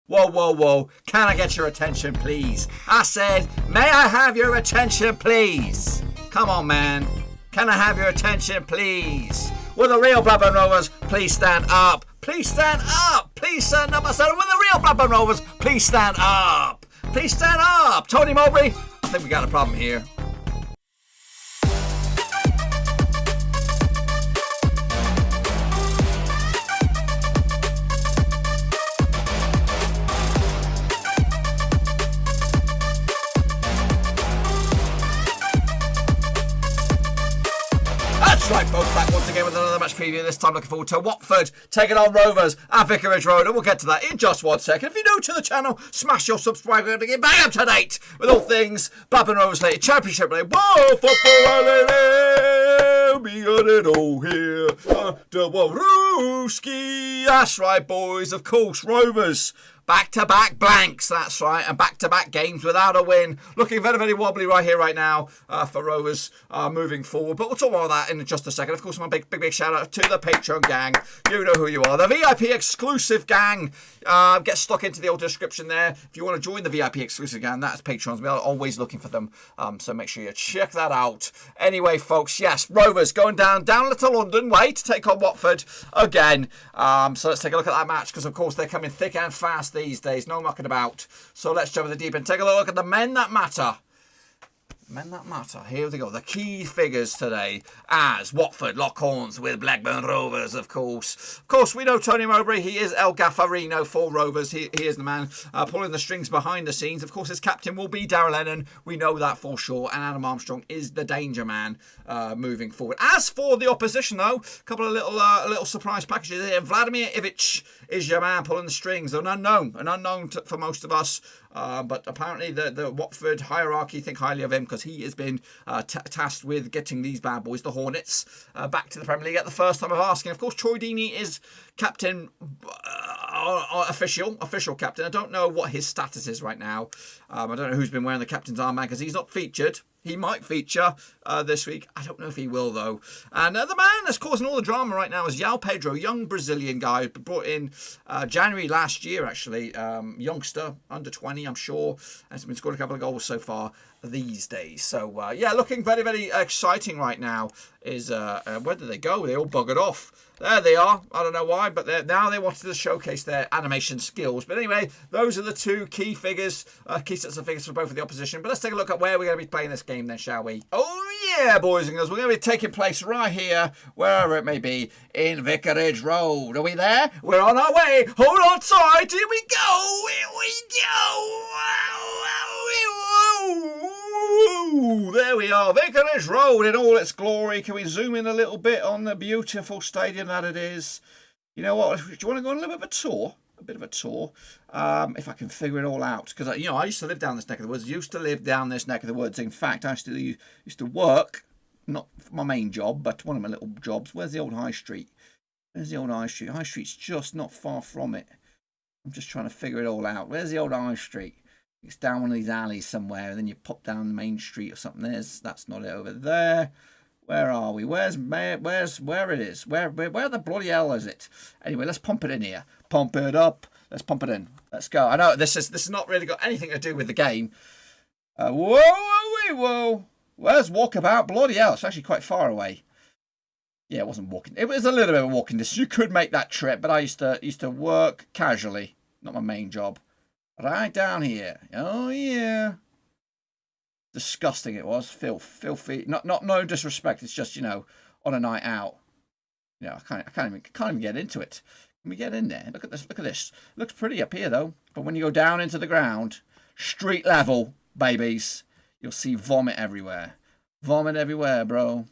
Whoa, whoa, whoa. Can I get your attention, please? I said, may I have your attention, please? Come on, man. Can I have your attention, please? Will the real Blackburn Rovers please stand up? Please stand up. Please stand up. I said, will the real Blackburn Rovers please stand up? Please stand up. Tony Mowbray, I think we got a problem here. Right, folks, back once again with another match preview. This time looking forward to Watford taking on Rovers at Vicarage Road, and we'll get to that in just 1 second. If you're new to the channel, smash your subscribe button to get back up to date with all things Blackburn Rovers related, Championship related. Whoa, football related, we got it all here. Rooski. That's right, boys. Of course, Rovers. Back-to-back blanks, that's right, and back-to-back games without a win. Looking very, very wobbly right here, right now, for Rovers moving forward. But we'll talk more about that in just a second. Of course, my big shout-out to the Patreon gang. You know who you are. The VIP exclusive gang. Get stuck into the old description there. If you want to join the VIP exclusive gang, that's Patrons. We are always looking for them, so make sure you check that out. Anyway, folks, yes, Rovers going down to London way to take on Watford again. So let's take a look at that match, because, of course, they're coming thick and fast these days, no mucking about. So let's jump in the deep and take a look at the men that matter. Men that matter. Here we go. The key figures today as Watford lock horns with Blackburn Rovers, of course. Of course, we know Tony Mowbray. He is El Gaffarino for Rovers. He is the man pulling the strings behind the scenes. Of course, his captain will be Darrell Lennon. We know that for sure. And Adam Armstrong is the danger man moving forward. As for the opposition, though, a couple of little surprise packages here. Vladimir Ivic is your man pulling the strings. An unknown for most of us. But apparently the Watford hierarchy think highly of him, because he has been tasked with getting these bad boys, the Hornets, back to the Premier League at the first time of asking. Of course, Troy Deeney is captain, official captain. I don't know what his status is right now. I don't know who's been wearing the captain's armband, because he's not featured. He might feature this week. I don't know if he will, though. And the man that's causing all the drama right now is João Pedro, young Brazilian guy, brought in January last year, actually. Youngster, under 20, I'm sure. Has been scored a couple of goals so far these days. So, yeah, looking very, very exciting right now is... where did they go? They all buggered off. There they are. I don't know why, but now they wanted to showcase their animation skills. But anyway, those are the two key figures, key sets of figures for both of the opposition. But let's take a look at where we're going to be playing this game then, shall we? Oh yeah, boys and girls, we're going to be taking place right here, wherever it may be, in Vicarage Road. Are we there? We're on our way. Hold on tight. Here we go. Here we go. There we are, Vicarage Road in all its glory. Can we zoom in a little bit on the beautiful stadium that it is? You know what? Do you want to go on a little bit of a tour? A bit of a tour, if I can figure it all out. Because, I used to live down this neck of the woods. In fact, I used to work, not for my main job, but one of my little jobs. Where's the old High Street? Where's the old High Street? High Street's just not far from it. I'm just trying to figure it all out. Where's the old High Street? It's down one of these alleys somewhere, and then you pop down the main street or something. That's not it over there. Where are we? Where it is? Where the bloody hell is it? Anyway, let's pump it in here. Pump it up. Let's pump it in. Let's go. I know this has not really got anything to do with the game. Whoa. Where's Walkabout? Bloody hell, it's actually quite far away. Yeah, it wasn't walking. It was a little bit of a walking distance. You could make that trip, but I used to work casually. Not my main job. Right down here. Oh yeah. Disgusting it was. Filthy. No disrespect. It's just, on a night out. I can't even get into it. Can we get in there? Look at this. Look at this. It looks pretty up here though. But when you go down into the ground, street level, babies, you'll see vomit everywhere. Vomit everywhere, bro.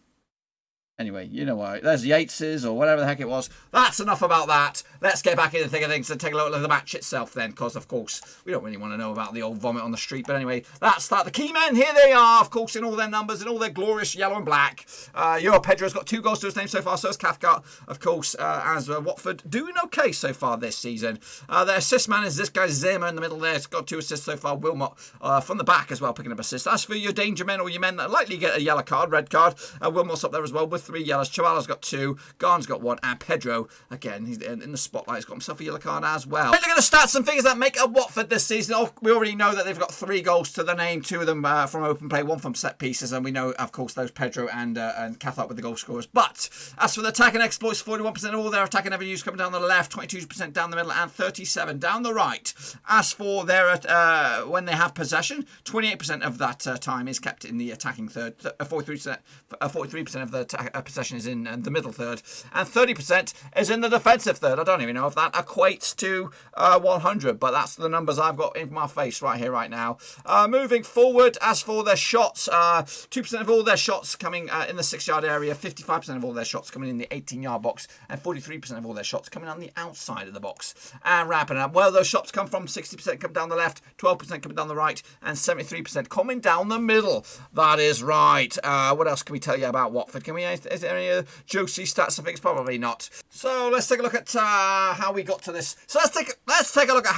Anyway, you know why. There's Yates's or whatever the heck it was. That's enough about that. Let's get back into the thick of things and take a look at the match itself then, because, of course, we don't really want to know about the old vomit on the street. But anyway, that's that. The key men, here they are, of course, in all their numbers, in all their glorious yellow and black. João Pedro's got 2 goals to his name so far, so has Cathcart, of course, as Watford doing okay so far this season. Their assist man is this guy Zema in the middle there. He's got 2 assists so far. Wilmot from the back as well, picking up assists. As for your danger men or your men that likely get a yellow card, red card, Wilmot's up there as well with 3 yellows. Chavala's got 2. Garn's got 1. And Pedro, again, he's in the spotlight. He's got himself a yellow card as well. Look at the stats and figures that make up Watford this season. We already know that they've got 3 goals to the name. 2 of them from open play, 1 from set pieces. And we know, of course, those Pedro and Cathart with the goal scorers. But as for the attacking exploits, 41% of all their attacking avenues coming down the left, 22% down the middle, and 37% down the right. As for their when they have possession, 28% of that time is kept in the attacking third. 43% of the possession is in the middle third, and 30% is in the defensive third. I don't even know if that equates to 100, but that's the numbers I've got in my face right here, right now. Moving forward, as for their shots, 2% of all their shots coming in the 6-yard area, 55% of all their shots coming in the 18-yard box, and 43% of all their shots coming on the outside of the box. And wrapping up, well, those shots come from 60% come down the left, 12% coming down the right, and 73% coming down the middle. That is right. What else can we tell you about Watford? Is there any juicy stats and things? Probably not. So let's take a look at how we got to this. So let's take a look at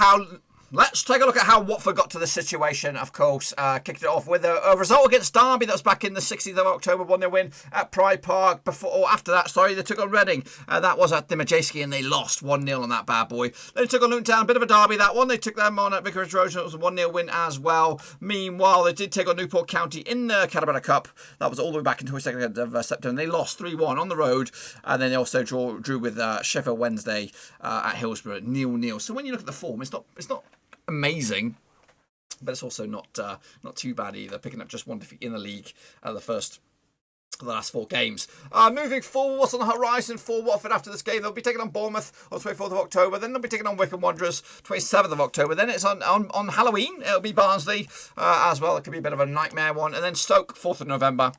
how Watford got to this situation, of course. Kicked it off with a result against Derby that was back in the 16th of October, 1-0 win at Pride Park. After that, they took on Reading. That was at the Majeski, and they lost 1-0 on that bad boy. Then they took on Luton Town, a bit of a derby, that one. They took them on at Vicarage Road, and it was a 1-0 win as well. Meanwhile, they did take on Newport County in the Caterpillar Cup. That was all the way back in 22nd of September. They lost 3-1 on the road, and then they also drew with Sheffield Wednesday at Hillsborough, 0-0. So when you look at the form, it's not amazing, but it's also not too bad either, picking up just 1 defeat in the league the last 4 games. Moving forward, what's on the horizon for Watford after this game? They'll be taking on Bournemouth on the 24th of October. Then they'll be taking on Wycombe Wanderers 27th of October. Then it's on Halloween. It'll be Barnsley as well. It could be a bit of a nightmare one. And then Stoke, 4th of November.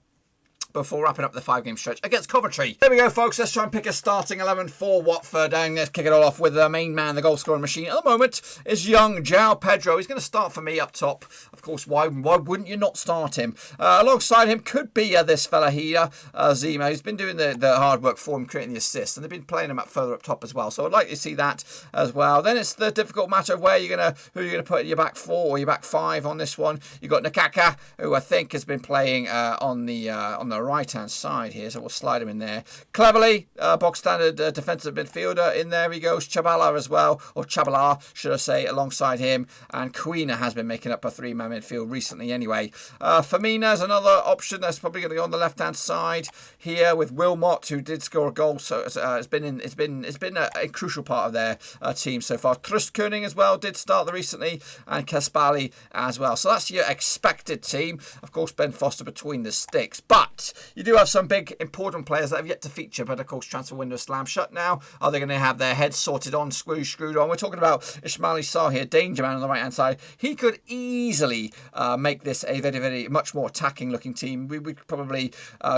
Before wrapping up the 5-game stretch against Coventry. There we go, folks. Let's try and pick a starting 11 for Watford. And let's kick it all off with the main man, the goal-scoring machine at the moment is young João Pedro. He's going to start for me up top. Of course, why wouldn't you not start him? Alongside him could be this fella here, Zima. He's been doing the hard work for him, creating the assists. And they've been playing him up further up top as well. So I'd like to see that as well. Then it's the difficult matter of who you're going to put in your back 4 or your back 5 on this one. You've got Nakaka, who I think has been playing on the right-hand side here, so we'll slide him in there. Cleverly, box standard defensive midfielder. In there he goes. Chabala as well, or Chabala, should I say, alongside him. And Quina has been making up a 3-man midfield recently anyway. Firmina's another option that's probably going to go on the left-hand side here with Wilmot, who did score a goal. So it's been a crucial part of their team so far. Trustkoning as well did start recently, and Kaspali as well. So that's your expected team. Of course, Ben Foster between the sticks, but you do have some big important players that have yet to feature, but of course transfer window slam shut now. Are they going to have their heads sorted on, screwed on? We're talking about Ismaili Sarr here, danger man on the right hand side. He could easily make this a very, very much more attacking looking team. We would probably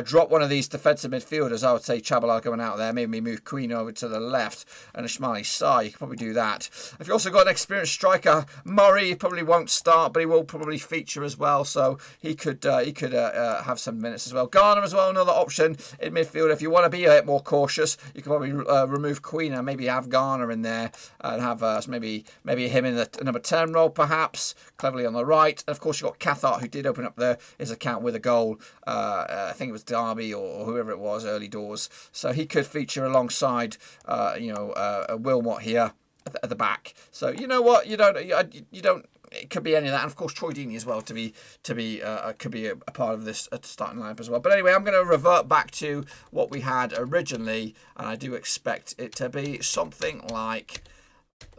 drop one of these defensive midfielders. I would say Chabala going out there, maybe move Queen over to the left, and Ismaili Sarr, you could probably do that. If you also got an experienced striker, Murray, he probably won't start, but he will probably feature as well, so he could have some minutes as well. Garner as well, another option in midfield. If you want to be a bit more cautious, you can probably remove Queen and maybe have Garner in there and have maybe him in the number 10 role, perhaps. Cleverly on the right. And of course, you've got Cathart, who did open up his account with a goal. I think it was Derby or whoever it was, early doors. So he could feature alongside, Wilmot here at the back. So you know what, you don't. It could be any of that, and of course Troy Deeney as well to be could be a part of this starting lineup as well. But anyway, I'm going to revert back to what we had originally, and I do expect it to be something like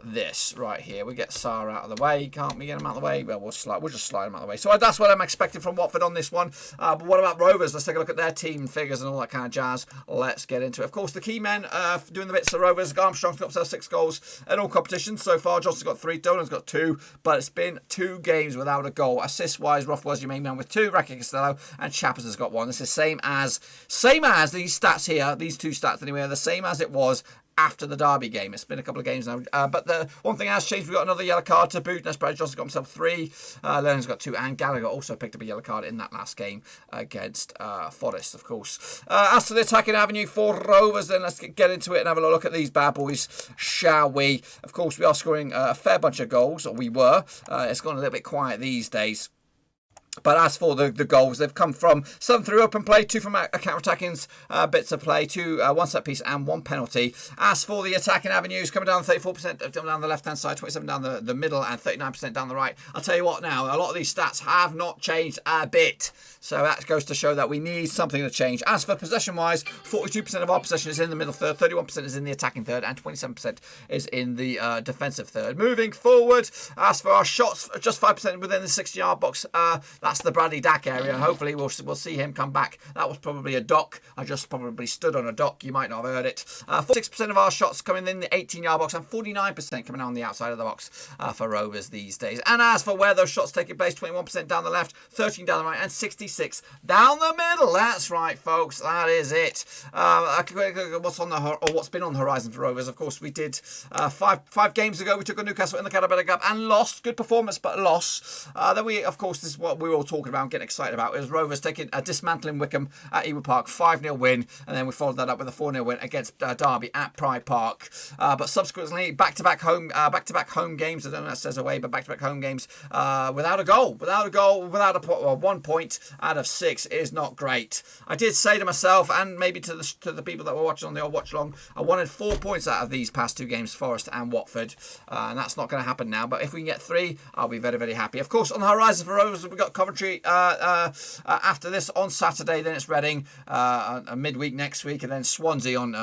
this right here. We get Sarr out of the way, can't we? Get him out of the way. Well, we'll just slide him out of the way. So that's what I'm expecting from Watford on this one. But what about Rovers? Let's take a look at their team figures and all that kind of jazz. Let's get into it. Of course, the key men doing the bits for Rovers. Armstrong's got himself 6 goals in all competitions so far. Johnson's got 3. Dolan's got 2. But it's been 2 games without a goal. Assist-wise, Roth was your main man with 2. Racky Costello and Chappers has got 1. This is same as these stats here. These 2 stats anyway are the same as it was after the Derby game. It's been a couple of games now. But the one thing has changed. We've got another yellow card to boot. Nespresso Johnson got himself 3. Lennon's got 2. And Gallagher also picked up a yellow card in that last game against Forest, of course. As to the attacking avenue for Rovers, then let's get into it and have a look at these bad boys, shall we? Of course, we are scoring a fair bunch of goals, or we were. It's gone a little bit quiet these days. But as for the goals, they've come from some through open play, 2 from counter-attacking bits of play, 1 set piece and 1 penalty. As for the attacking avenues, coming down 34% down the left-hand side, 27 down the middle, and 39% down the right. I'll tell you what now, a lot of these stats have not changed a bit. So that goes to show that we need something to change. As for possession-wise, 42% of our possession is in the middle third, 31% is in the attacking third, and 27% is in the defensive third. Moving forward, as for our shots, just 5% within the 60-yard box. That's the Bradley Dack area. Hopefully we'll see him come back. That was probably a dock. I just probably stood on a dock. You might not have heard it. 46% of our shots coming in the 18-yard box and 49% coming on the outside of the box for Rovers these days. And as for where those shots taking place, 21% down the left, 13 down the right, and 66 down the middle. That's right, folks. That is it. What's been on the horizon for Rovers? Of course, we did 5 games ago. We took on Newcastle in the Caterpillar Cup and lost. Good performance, but loss. Then we, of course, this is what we were all talking about and getting excited about. It was Rovers taking a dismantling Wickham at Ewood Park, 5-0 win, and then we followed that up with a 4-0 win against Derby at Pride Park. But subsequently, back-to-back home games. I don't know if that says away, but back-to-back home games without a goal, without 1 point out of 6 is not great. I did say to myself, and maybe to the people that were watching on the old watch along, I wanted 4 points out of these past 2 games, Forest and Watford, and that's not going to happen now. But if we can get 3, I'll be very, very happy. Of course, on the horizon for Rovers, we've got Coventry after this on Saturday. Then it's Reading midweek next week, and then Swansea on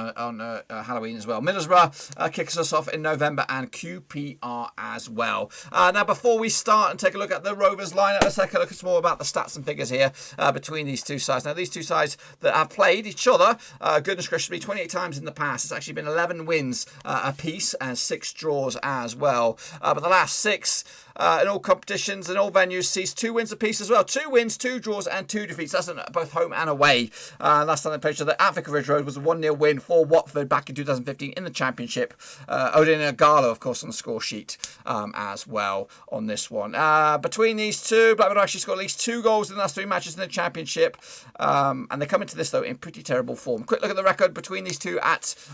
Halloween as well. Middlesbrough kicks us off in November, and QPR as well. Now, before we start and take a look at the Rovers lineup, let's take a look at some more about the stats and figures here between these two sides. Now, these two sides that have played each other, goodness gracious me, 28 times in the past. It's actually been 11 wins apiece and 6 draws as well. But the last 6 in all competitions and all venues sees 2 wins apiece as well. 2 wins, 2 draws, and 2 defeats. That's both home and away. Last time they played each other at Vicarage Road was a 1-0 win for Watford back in 2015 in the Championship. Odin Gallo, of course, on the score sheet as well on this one. Between these two, Blackburn actually scored at least 2 goals in the last 3 matches in the Championship. And they come into this, though, in pretty terrible form. Quick look at the record between these two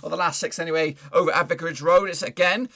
or the last 6 anyway, over at Vicarage Road. Is it again?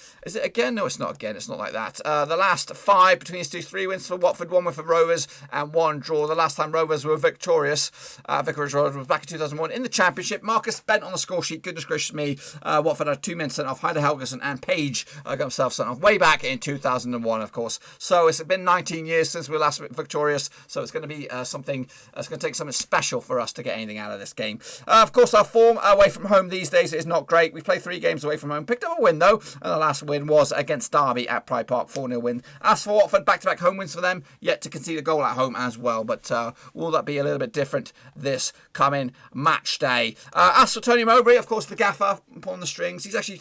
No, it's not again. It's not like that. The last 5 between these two, 3 wins for Watford, 1 win for Rovers, and 1 draw. The last time Rovers were victorious at Vicarage Road was back in 2001 in the Championship. Marcus Bent on the score sheet. Goodness gracious me. Watford had 2 men sent off. Hyder Helgeson and Page got himself sent off way back in 2001, of course. So it's been 19 years since we were last victorious. So it's going to be something. It's going to take something special for us to get anything out of this game. Of course, our form away from home these days is not great. We played 3 games away from home. Picked up a win though, and the last win was against Derby at Pride Park, 4-0 win. As for Watford, back-to-back home wins for them, yet to concede a goal at home as well. But will that be a little bit different this coming match day? As for Tony Mowbray, of course, the gaffer pulling the strings. He's actually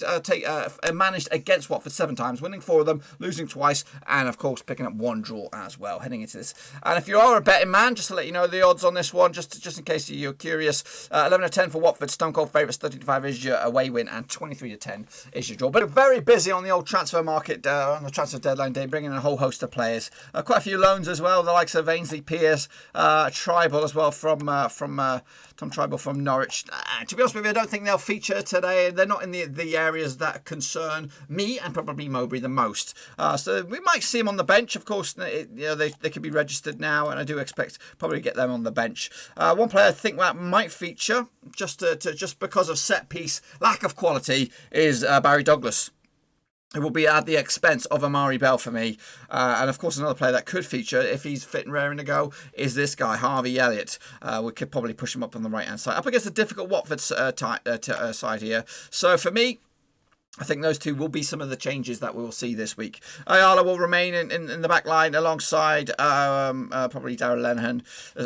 managed against Watford 7 times, winning 4 of them, losing twice, and of course picking up 1 draw as well heading into this. And if you are a betting man, just to let you know the odds on this one, just in case you're curious, 11-10 for Watford, Stone Cold favourites, 13-5 is your away win, and 23-10 is your draw. But very busy on the old transfer market on the transfer deadline day, bringing in a whole host of players. Quite a few loans as well, the likes of Ainsley Pearce, Tribal as well from Tom Tribal from Norwich. To be honest with you, I don't think they'll feature today. They're not in the areas that concern me and probably Mowbray the most. So we might see him on the bench. Of course, they could be registered now, and I do expect probably to get them on the bench. One player I think that might feature just because of set piece lack of quality is Barry Douglas. It will be at the expense of Amari Bell for me. And of course, another player that could feature, if he's fit and raring to go, is this guy, Harvey Elliott. We could probably push him up on the right-hand side. Up against a difficult Watford side here. So for me, I think those two will be some of the changes that we will see this week. Ayala will remain in the back line alongside probably Darrell Lenihan.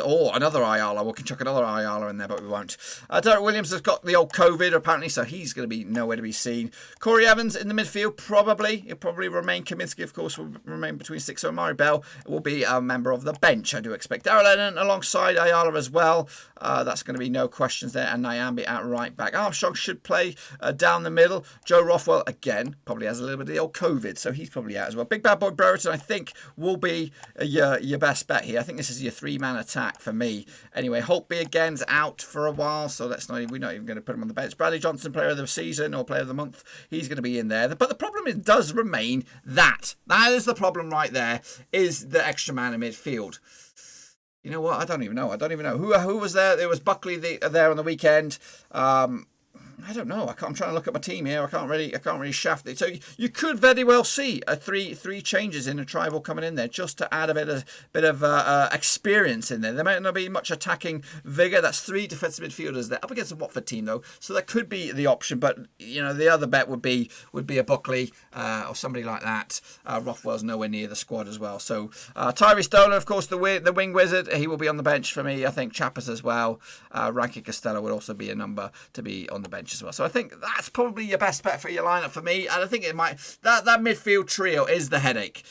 Or another Ayala. We can chuck another Ayala in there, but we won't. Derek Williams has got the old COVID, apparently, so he's going to be nowhere to be seen. Corey Evans in the midfield, probably. He'll probably remain. Kaminsky, of course, will remain between 6. So Amari Bell will be a member of the bench, I do expect. Darrell Lenihan alongside Ayala as well. That's going to be no questions there. And Nyambi at right back. Armstrong should play down the middle. Joe Rothwell, again, probably has a little bit of the old COVID, so he's probably out as well. Big Bad Boy Brereton, I think, will be your best bet here. I think this is your 3-man attack for me. Anyway, Holtby again's out for a while, so we're not even going to put him on the bench. Bradley Johnson, player of the season or player of the month, he's going to be in there. But the problem does remain that is the problem right there, is the extra man in midfield. You know what? I don't even know. Who was there. There was Buckley there on the weekend. I don't know. I'm trying to look at my team here. I can't really shaft it. So you could very well see three changes in a tribal coming in there just to add a bit of experience in there. There might not be much attacking vigour. That's 3 defensive midfielders. They're up against a Watford team though, so that could be the option. But the other bet would be a Buckley or somebody like that. Rothwell's nowhere near the squad as well. So Tyrese Dolan, of course, the wing wizard. He will be on the bench for me. I think Chappers as well. Rankin Costello would also be a number to be on the bench as well. So I think that's probably your best bet for your lineup for me. And I think it might that midfield trio is the headache.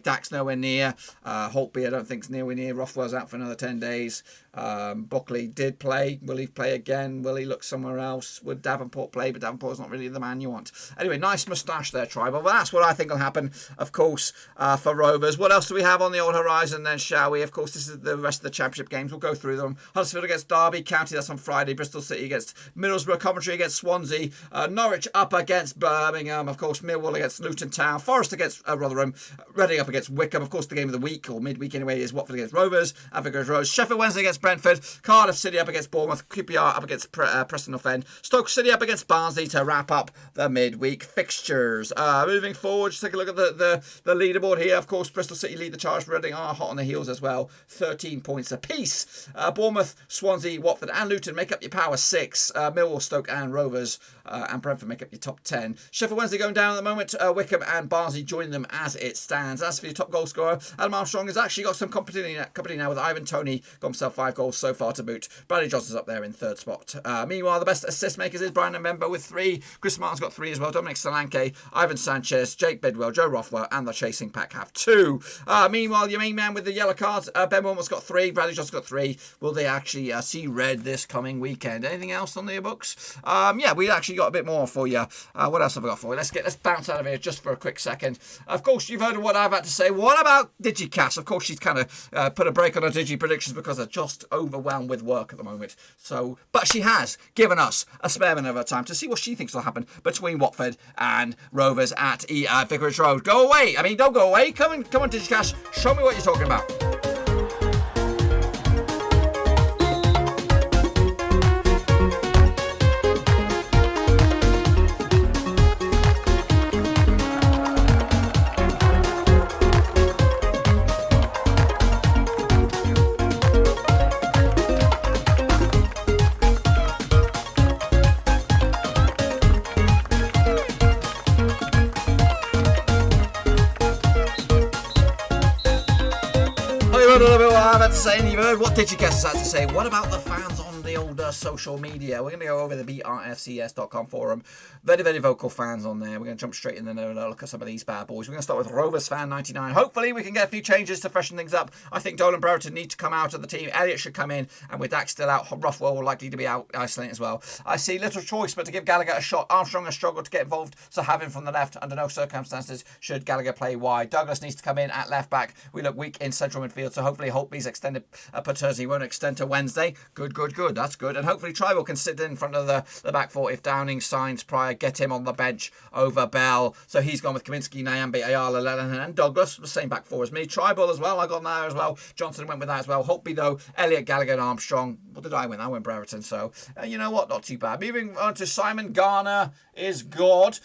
Dax nowhere near. Holtby I don't think's nowhere near. Rothwell's out for another 10 days. Buckley did play. Will he play again? Will he look somewhere else? Would Davenport play? But Davenport's not really the man you want. Anyway, nice moustache there, Tribal. Well, that's what I think will happen, of course, for Rovers. What else do we have on the old horizon then, shall we? Of course, this is the rest of the Championship games. We'll go through them. Huddersfield against Derby County, that's on Friday. Bristol City against Middlesbrough. Coventry against Swansea. Norwich up against Birmingham. Of course, Millwall against Luton Town. Forest against Rotherham. Reading up against Wickham. Of course, the game of the week, or midweek anyway, is Watford against Rovers. At Vicarage Road. Sheffield Wednesday against Brentford. Cardiff City up against Bournemouth. QPR up against Preston North End. Stoke City up against Barnsley to wrap up the midweek fixtures. Moving forward, just take a look at the leaderboard here. Of course, Bristol City lead the charge. Reading are hot on the heels as well. 13 points apiece. Bournemouth, Swansea, Watford and Luton make up your power 6. Millwall, Stoke and Rovers and Brentford make up your top 10. Sheffield Wednesday going down at the moment. Wickham and Barnsley join them as it stands. As for your top goal scorer, Adam Armstrong has actually got some company now with Ivan Toney. Got himself 5 goals so far to boot. Bradley Johnson's up there in 3rd spot. Meanwhile, the best assist makers is Brian Mbemba with 3. Chris Martin's got 3 as well. Dominic Solanke, Ivan Sanchez, Jake Bidwell, Joe Rothwell and the chasing pack have 2. Meanwhile, your main man with the yellow cards, Ben Wilmot's got 3. Bradley Johnson's got 3. Will they actually see red this coming weekend? Anything else on the books? Yeah, we actually got a bit more for you. What else have I got for you? Let's bounce out of here just for a quick second. Of course, you've heard of what I've had to say. What about DigiCast? Of course, she's kind of put a break on her Digi predictions because they're just overwhelmed with work at the moment. So, but she has given us a spare minute of her time to see what she thinks will happen between Watford and Rovers at Vicarage Road. Go away. I mean, don't go away. Come on, DigiCast. Show me what you're talking about. You've heard what DigiCast has to say. What about the fans on the older social media? We're going to go over the brfcs.com forum. Very, very vocal fans on there. We're going to jump straight in there and look at some of these bad boys. We're going to start with Rovers fan 99. Hopefully we can get a few changes to freshen things up. I think Dolan Brereton need to come out of the team. Elliott should come in, and with Dax still out, Rothwell will likely to be out isolating as well. I see little choice but to give Gallagher a shot. Armstrong has struggled to get involved, so have him from the left. Under no circumstances should Gallagher play wide. Douglas needs to come in at left back. We look weak in central midfield, so hopefully Holtby's extended paternity won't extend to Wednesday. Good. That's good. And hopefully Tribal can sit in front of the back four if Downing signs prior. Get him on the bench over Bell. So he's gone with Kaminsky, Nyambe, Ayala, Lennon and Douglas. The same back four as me. Tribal as well. I got that as well. Johnson went with that as well. Holtby though. Elliott, Gallagher and Armstrong. What did I win? I went Brereton. So you know what? Not too bad. Moving on to Simon Garner is God.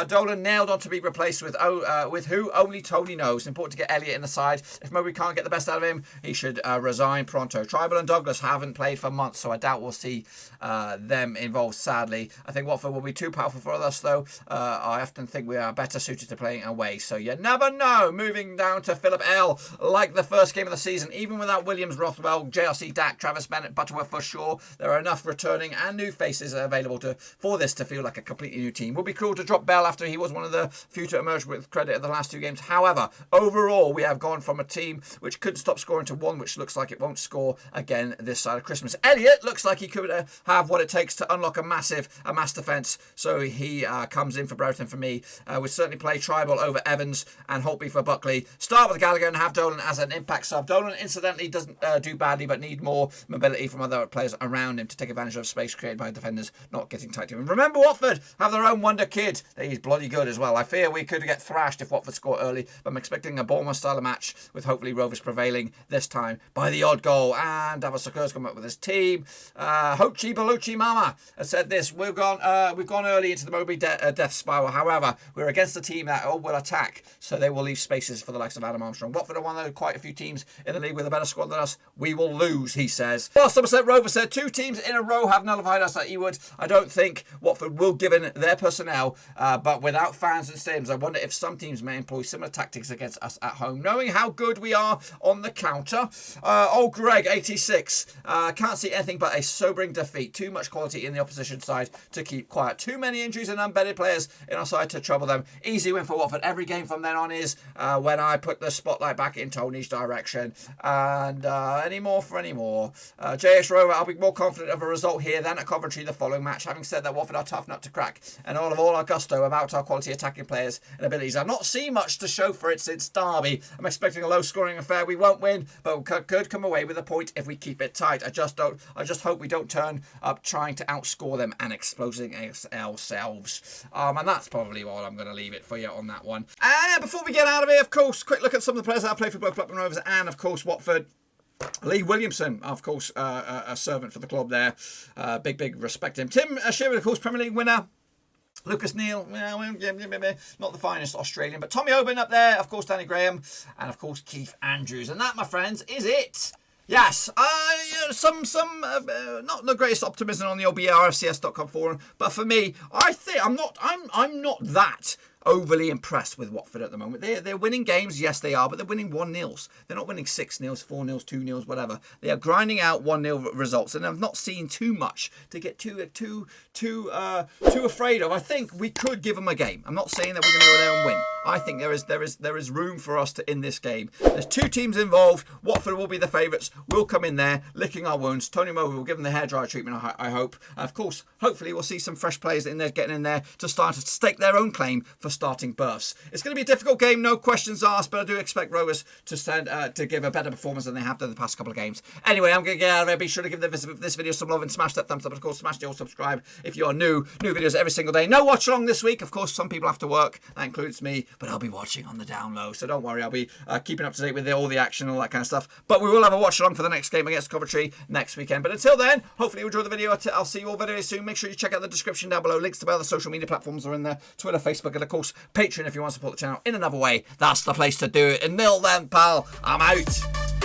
Dolan nailed on to be replaced with who? Only Tony knows. Important to get Elliott in the side. If Mowbray can't get the best out of him, he should resign pronto. Tribal and Douglas haven't played for months, so I doubt we'll see them involved, sadly. I think Watford will be too powerful for us, though. I often think we are better suited to playing away, so you never know. Moving down to Philip L. Like the first game of the season, even without Williams, Rothwell, JRC, Dak, Travis Bennett, Butterworth for sure, there are enough returning and new faces available for this to feel like a completely new team. It would be cruel to drop Bell after he was one of the few to emerge with credit at the last two games. However, overall, we have gone from a team which couldn't stop scoring to one which looks like it won't score again this side of Christmas. Elliott looks like he could have what it takes to unlock a mass defence. So he comes in for Brereton for me. We'll certainly play Tribal over Evans and Holtby for Buckley. Start with Gallagher and have Dolan as an impact sub. Dolan incidentally doesn't do badly, but need more mobility from other players around him to take advantage of space created by defenders not getting tight to him. Remember, Watford have their own wonder kid. He's bloody good as well. I fear we could get thrashed if Watford score early, but I'm expecting a Bournemouth style of match with hopefully Rovers prevailing this time by the odd goal. And Davos Sokur's come up with his team. Hochi Baluchi Mama has said this: we've gone early into the Moby death spiral. However, we're against a team that will attack, so they will leave spaces for the likes of Adam Armstrong. Watford are one of quite a few teams in the league with a better squad than us. We will lose, he says. Well, Somerset Rovers said 2 teams in a row have nullified us at Ewood. I don't think Watford will give in their personnel, but without fans and stadiums, I wonder if some teams may employ similar tactics against us at home, knowing how good we are on the counter. Old Greg 86 can't see anything but a sobering defeat. Too much quality in the opposition side to keep quiet. Too many injuries and unbedded players in our side to trouble them. Easy win for Watford. Every game from then on is when I put the spotlight back in Tony's direction. And any more for any more. JS Rover, I'll be more confident of a result here than at Coventry the following match. Having said that, Watford are tough nut to crack, and all our gusto about our quality attacking players and abilities. I've not seen much to show for it since Derby. I'm expecting a low scoring affair. We won't win, but we could come away with a point if we keep it tight. I just hope we don't turn up trying to outscore them and exposing ourselves. And that's probably all I'm going to leave it for you on that one. And before we get out of here, of course, quick look at some of the players that have played for both Blackburn Rovers and, of course, Watford. Lee Williamson, of course, a servant for the club there. Big respect to him. Tim Shearer, of course, Premier League winner. Lucas Neal, not the finest Australian, but Tommy Oben up there, of course, Danny Graham, and of course Keith Andrews. And that, my friends, is it. Yes, some not the greatest optimism on the OBRFCS.com forum, but for me, I think I'm not that overly impressed with Watford at the moment. They're winning games, yes they are, but they're winning 1-0s. They're not winning 6-0s, 4-0s, 2-0s, whatever. They are grinding out 1-0 results, and I've not seen too much to get too afraid of. I think we could give them a game. I'm not saying that we're going to go there and win. I think there is room for us to in this game. There's 2 teams involved. Watford will be the favourites. We'll come in there licking our wounds. Tony Mowbray will give them the hairdryer treatment, I hope. Of course, hopefully we'll see some fresh players in there getting in there to start to stake their own claim for starting berths. It's going to be a difficult game, no questions asked, but I do expect Rovers to give a better performance than they have done the past couple of games. Anyway, I'm going to get out of here. Be sure to give this video some love and smash that thumbs up. Of course, smash the subscribe if you are new videos every single day. No watch along this week. Of course, some people have to work. That includes me, but I'll be watching on the down low, so don't worry. I'll be keeping up to date with all the action and all that kind of stuff. But we will have a watch along for the next game against Coventry next weekend. But until then, hopefully you enjoy the video. I'll see you all very soon. Make sure you check out the description down below. Links to my other social media platforms are in there: Twitter, Facebook, and of course Patreon if you want to support the channel in another way. That's the place to do it. Until then, pal, I'm out.